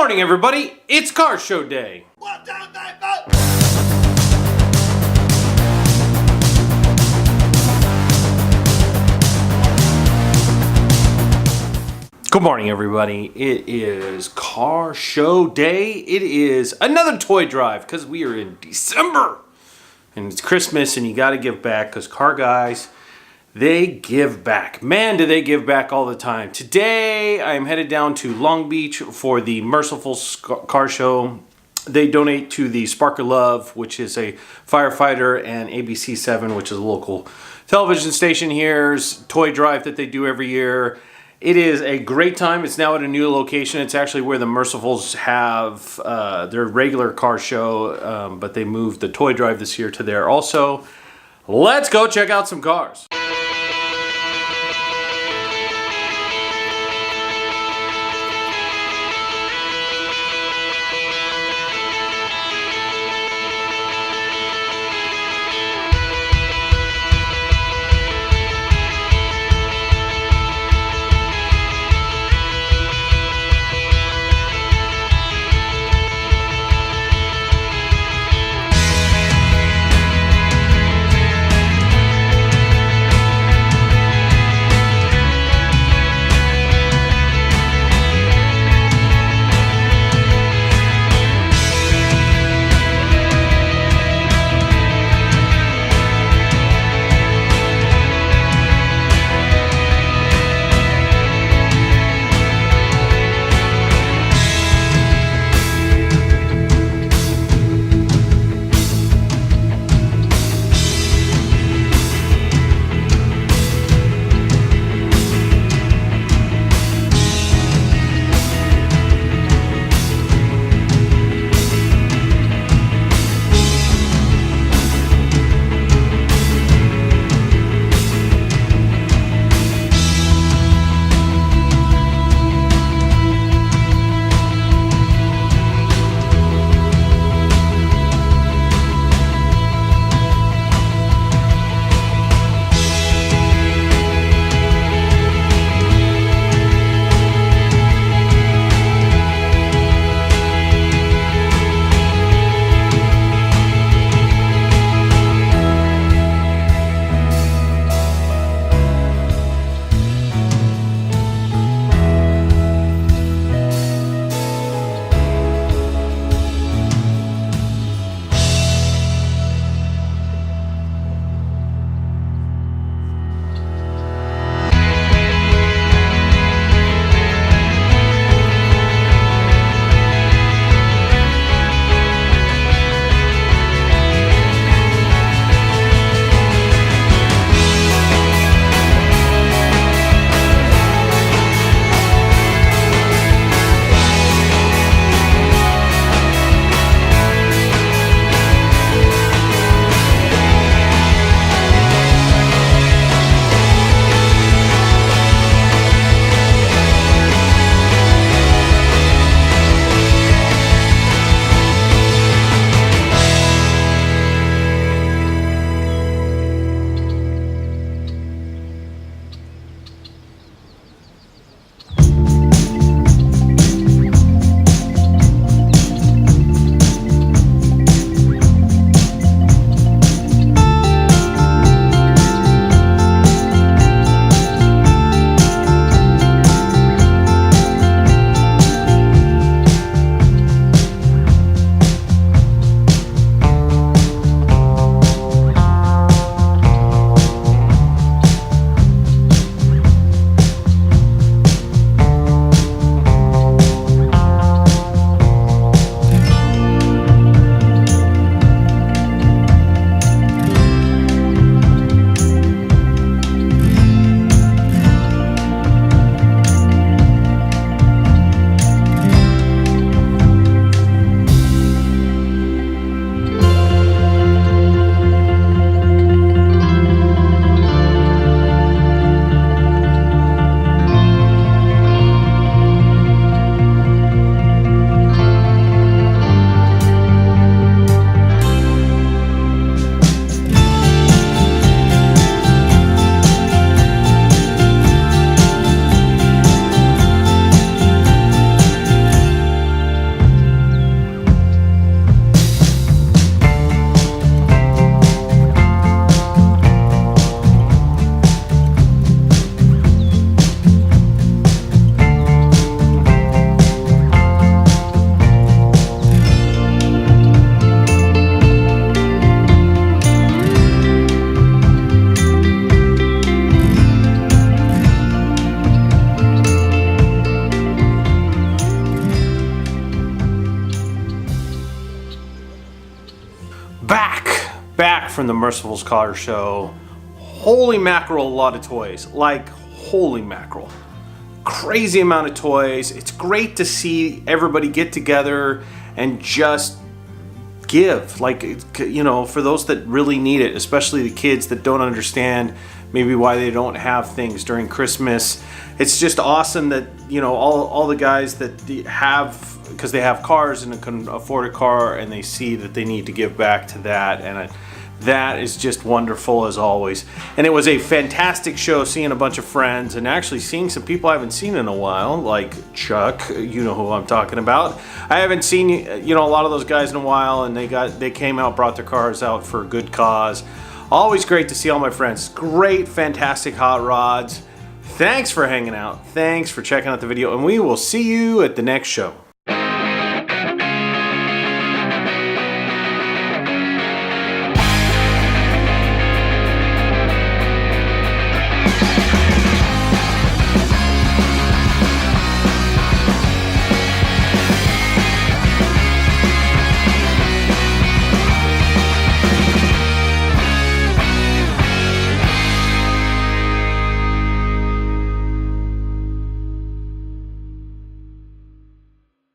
morning, everybody. It's car show day. 1, 2, 3, 4. Good morning, everybody. It is car show day. It is another toy drive because we are in December and it's Christmas and you got to give back because car guys, they give back. Man, do they give back all the time. Today, I'm headed down to Long Beach for the Merciful's car show. They donate to the Spark of Love, which is a firefighter, and ABC7, which is a local television station here's toy drive that they do every year. It is a great time. It's now at a new location. It's actually where the Mercifuls have their regular car show, but they moved the toy drive this year to there also. Let's go check out some cars. back from the Mercifuls car show. Holy mackerel, a lot of toys. Like, holy mackerel. Crazy amount of toys. It's great to see everybody get together and just give. Like, you know, for those that really need it, especially the kids that don't understand maybe why they don't have things during Christmas. It's just awesome that, you know, all the guys that have, because they have cars and can afford a car, and they see that they need to give back to that, and that is just wonderful as always. And it was a fantastic show, seeing a bunch of friends and actually seeing some people I haven't seen in a while, like Chuck, you know who I'm talking about. I haven't seen, you know, a lot of those guys in a while, and they came out, brought their cars out for a good cause. Always great to see all my friends. Great, fantastic hot rods. Thanks for hanging out. Thanks for checking out the video, and we will see you at the next show.